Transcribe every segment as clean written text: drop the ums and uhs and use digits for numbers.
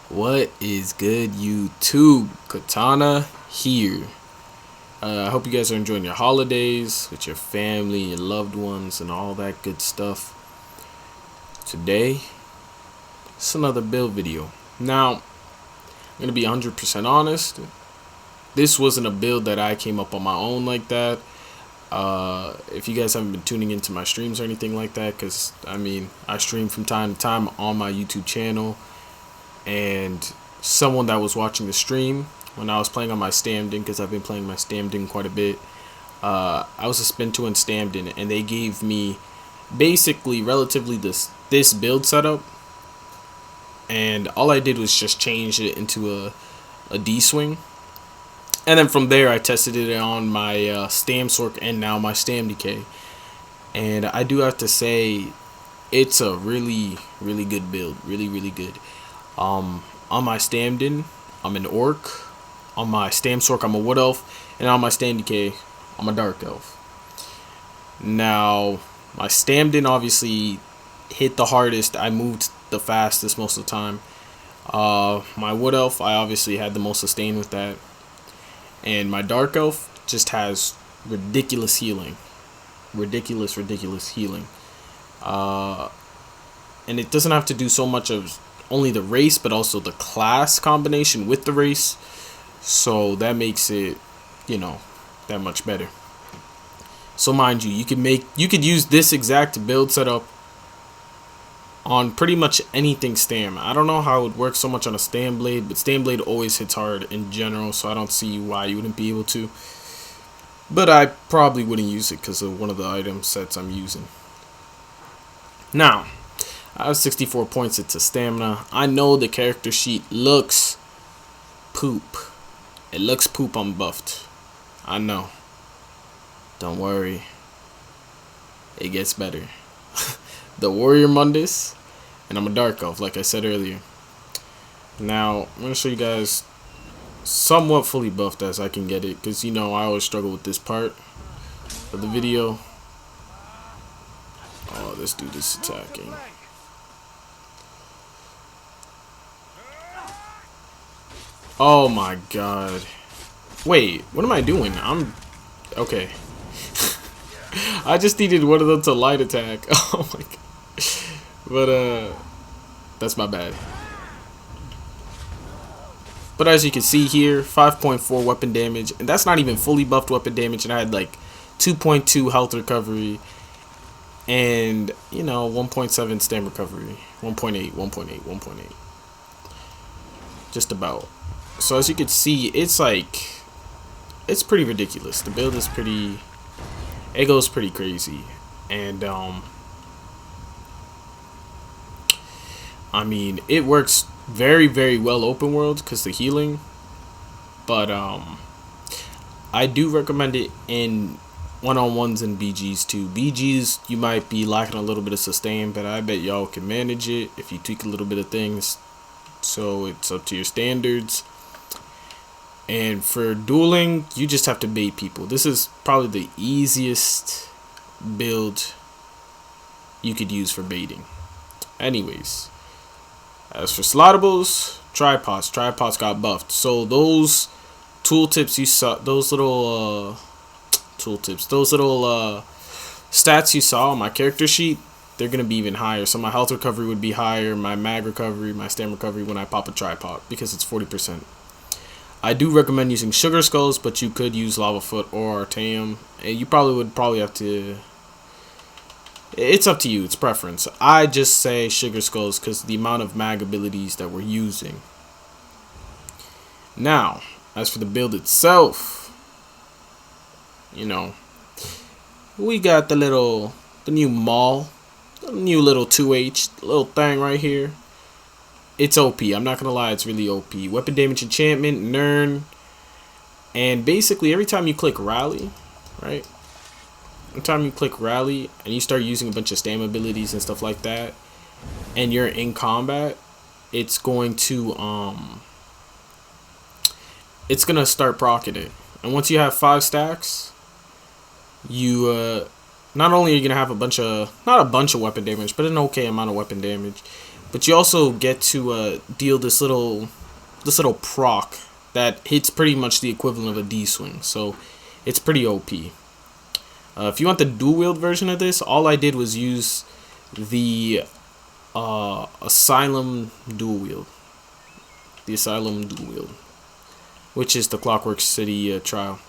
What is good, YouTube? Katana here. I hope you guys are enjoying your holidays with your family, your loved ones, and all that good stuff. Today, it's another build video. Now, I'm going to be 100% honest. This wasn't a build that I came up on my own like that. If you guys haven't been tuning into my streams or anything like that, because, I stream from time to time on my YouTube channel. And someone that was watching the stream when I was playing on my STAMDK, because I've been playing my STAMDK quite a bit, I was a spin 2 in STAMDK, and they gave me basically relatively this build setup, and all I did was just change it into a D swing, and then from there I tested it on my StamSork and now my STAMDK, and I do have to say it's a really good build, really good. On my STAMDK, I'm an Orc. On my StamSork, I'm a Wood Elf. And on my STAMDK, I'm a Dark Elf. Now, my STAMDK obviously hit the hardest. I moved the fastest most of the time. My Wood Elf, I obviously had the most sustain with that. And my Dark Elf just has ridiculous healing. Ridiculous healing. And it doesn't have to do so much of only the race, but also the class combination with the race, so that makes it, that much better. So mind you, you could use this exact build setup on pretty much anything Stam. I don't know how it would work so much on a Stam blade, but Stam blade always hits hard in general, so I don't see why you wouldn't be able to. But I probably wouldn't use it because of one of the item sets I'm using. Now, I have 64 points into stamina. I know the character sheet looks poop. It looks poop unbuffed. I know. Don't worry. It gets better. The Warrior Mundus, and I'm a Dark Elf, like I said earlier. Now, I'm going to show you guys somewhat fully buffed as I can get it, because, I always struggle with this part of the video. Oh, this dude is attacking. Oh my god. Wait, what am I doing? Okay. I just needed one of them to light attack. Oh my god. But, that's my bad. But as you can see here, 5.4 weapon damage. And that's not even fully buffed weapon damage. And I had like 2.2 health recovery. And, 1.7 stam recovery. 1.8. Just about. So as you can see, it's pretty ridiculous. The build is it goes pretty crazy. And it works very well open world because the healing. But I do recommend it in one-on-ones and BGs too. BGs, you might be lacking a little bit of sustain, but I bet y'all can manage it if you tweak a little bit of things. So it's up to your standards. And for dueling, you just have to bait people. This is probably the easiest build you could use for baiting. Anyways, as for slottables, tripods got buffed. So those tooltips you saw, those little stats you saw on my character sheet, they're gonna be even higher. So my health recovery would be higher, my mag recovery, my stam recovery when I pop a tripod, because it's 40%. I do recommend using Sugar Skulls, but you could use Lava Foot or Artaeum. And you would have to. It's up to you. It's preference. I just say Sugar Skulls because the amount of mag abilities that we're using. Now, as for the build itself, we got the new Maul, the new little 2H little thing right here. It's OP. I'm not gonna lie, it's really OP. Weapon damage enchantment, Nern, and basically every time you click rally, right? Every time you click rally and you start using a bunch of stam abilities and stuff like that, and you're in combat, it's going to start proccing it. And once you have 5 stacks, you not only are you gonna have not a bunch of weapon damage, but an okay amount of weapon damage. But you also get to deal this little proc that hits pretty much the equivalent of a D swing. So it's pretty OP. If you want the dual wield version of this, all I did was use the Asylum dual wield. The Asylum dual wield, which is the Clockwork City trial.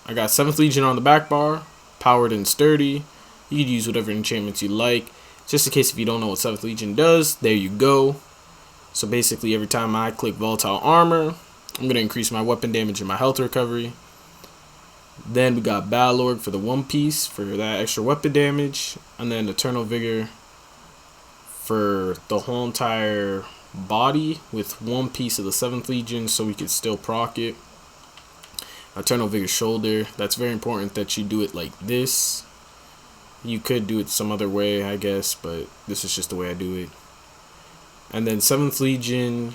I got 7th Legion on the back bar, powered and sturdy. You could use whatever enchantments you like. Just in case if you don't know what 7th Legion does, there you go. So basically every time I click Volatile Armor, I'm going to increase my weapon damage and my health recovery. Then we got Balorg for the one piece for that extra weapon damage. And then Eternal Vigor for the whole entire body with one piece of the 7th Legion so we could still proc it. Eternal Vigor shoulder. That's very important that you do it like this. You could do it some other way, I guess, but this is just the way I do it. And then 7th Legion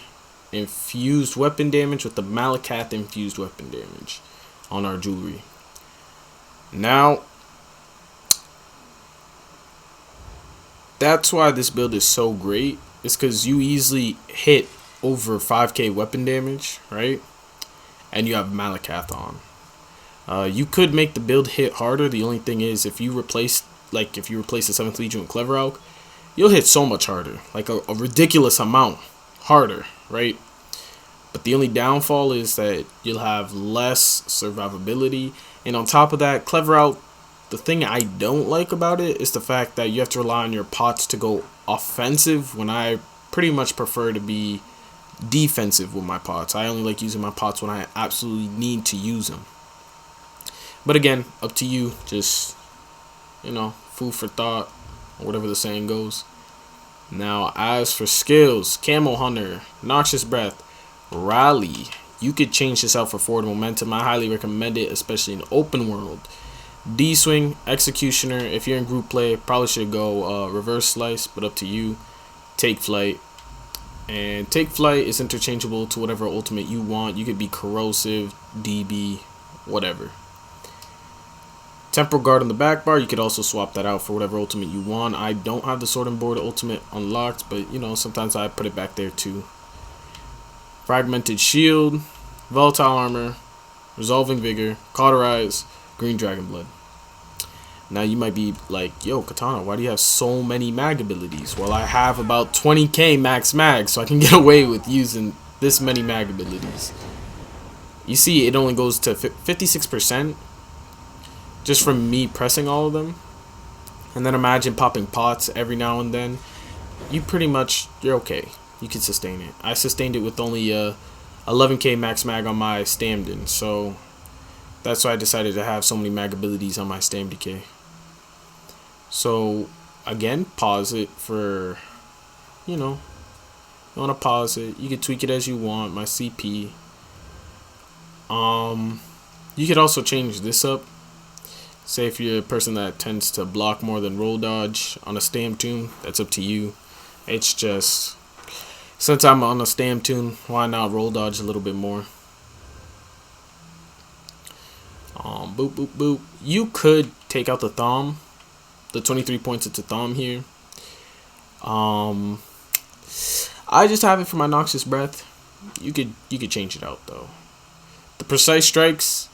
infused weapon damage with the Malakath infused weapon damage on our jewelry. Now, that's why this build is so great. It's because you easily hit over 5k weapon damage, right? And you have Malakath on. You could make the build hit harder. The only thing is, if you replace the 7th Legion with Clever Elk, you'll hit so much harder, like a ridiculous amount harder, right? But the only downfall is that you'll have less survivability. And on top of that, Clever Elk, the thing I don't like about it is the fact that you have to rely on your pots to go offensive when I pretty much prefer to be defensive with my pots. I only like using my pots when I absolutely need to use them. But again, up to you. Just, food for thought, or whatever the saying goes. Now, as for skills, Camo Hunter, Noxious Breath, Rally. You could change this out for forward momentum. I highly recommend it, especially in open world. D-Swing, Executioner. If you're in group play, probably should go Reverse Slice, but up to you. Take Flight. And Take Flight is interchangeable to whatever ultimate you want. You could be Corrosive, DB, whatever. Temporal Guard on the back bar, you could also swap that out for whatever ultimate you want. I don't have the Sword and Board ultimate unlocked, but sometimes I put it back there too. Fragmented Shield, Volatile Armor, Resolving Vigor, Cauterize, Green Dragon Blood. Now you might be like, yo, Katana, why do you have so many mag abilities? Well, I have about 20k max mag, so I can get away with using this many mag abilities. You see, it only goes to 56%. Just from me pressing all of them. And then imagine popping pots every now and then. You're okay. You can sustain it. I sustained it with only 11k max mag on my STAMDK. So that's why I decided to have so many mag abilities on my STAMDK. So again, pause it for, you want to pause it. You can tweak it as you want. My CP. You could also change this up. Say if you're a person that tends to block more than roll dodge on a stam tune, that's up to you. It's just, since I'm on a stam tune, why not roll dodge a little bit more? Boop, boop, boop. You could take out the thumb, the 23 points into thumb here. I just have it for my Noxious Breath. You could change it out though. The Precise Strikes,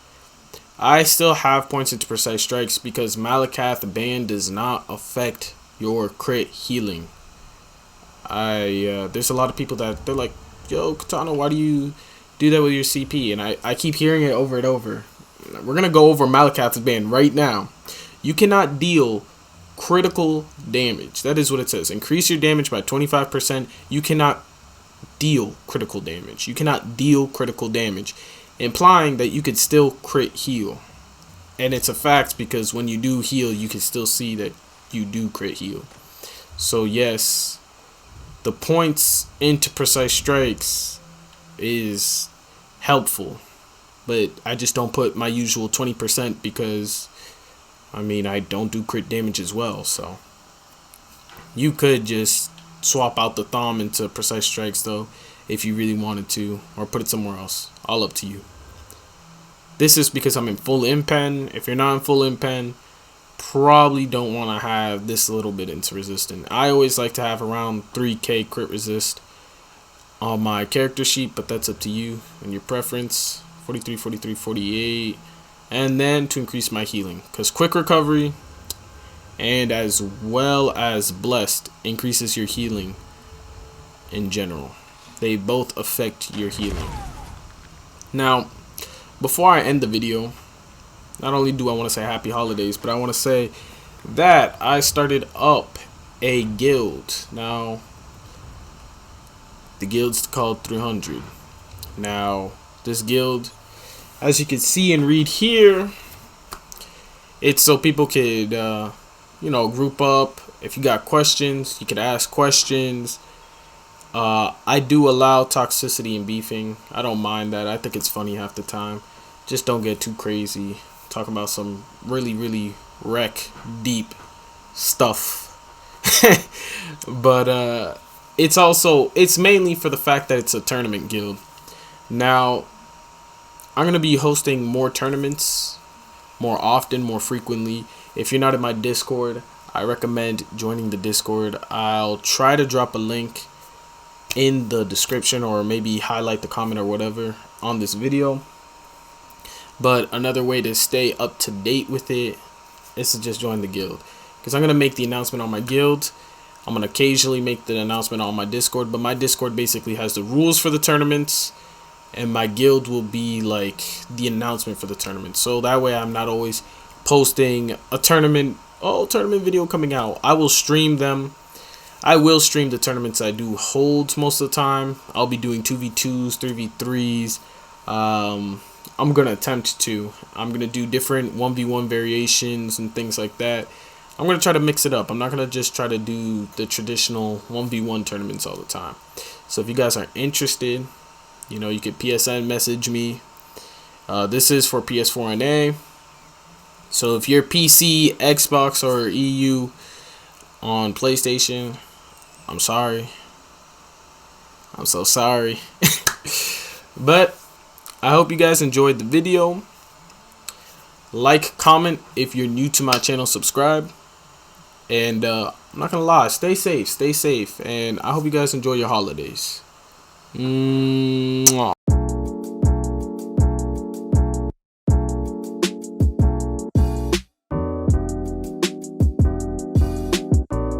I still have points into Precise Strikes because Malakath ban does not affect your crit healing. There's a lot of people that they're like, yo, Katana, why do you do that with your CP? And I keep hearing it over and over. We're going to go over Malakath's ban right now. You cannot deal critical damage. That is what it says. Increase your damage by 25%. You cannot deal critical damage. You cannot deal critical damage. Implying that you could still crit heal. And it's a fact because when you do heal, you can still see that you do crit heal. So yes, the points into Precise Strikes is helpful. But I just don't put my usual 20% because, I don't do crit damage as well. So you could just swap out the thumb into Precise Strikes though, if you really wanted to, or put it somewhere else. All up to you. This is because I'm in full impen. If you're not in full impen, probably don't want to have this little bit into resistant. I always like to have around 3k crit resist on my character sheet, but that's up to you and your preference. 43, 43, 48. And then to increase my healing, because quick recovery and as well as blessed increases your healing in general. They both affect your healing. Now, before I end the video, not only do I want to say happy holidays, but I want to say that I started up a guild. Now, the guild's called 300. Now, this guild, as you can see and read here, it's so people could, you know, group up. If you got questions, you could ask questions. I do allow toxicity in beefing. I don't mind that. I think it's funny half the time. Just don't get too crazy. Talking about some really wreck deep stuff. But it's mainly for the fact that it's a tournament guild. Now, I'm going to be hosting more tournaments more often, more frequently. If you're not in my Discord, I recommend joining the Discord. I'll try to drop a link in the description, or maybe highlight the comment or whatever on this video. But another way to stay up to date with it is to just join the guild, because I'm going to make the announcement on my guild. I'm going to occasionally make the announcement on my Discord, but my Discord basically has the rules for the tournaments, and my guild will be like the announcement for the tournament. So that way I'm not always posting a tournament video coming out. I will stream them. I will stream the tournaments I do hold most of the time. I'll be doing 2v2s, 3v3s. I'm going to attempt to. I'm going to do different 1v1 variations and things like that. I'm going to try to mix it up. I'm not going to just try to do the traditional 1v1 tournaments all the time. So if you guys are interested, you know, you could PSN message me. This is for PS4 and A. So if you're PC, Xbox, or EU on PlayStation, I'm sorry. I'm so sorry. But I hope you guys enjoyed the video. Like, comment if you're new to my channel, subscribe. And I'm not gonna lie, stay safe, and I hope you guys enjoy your holidays. Mwah.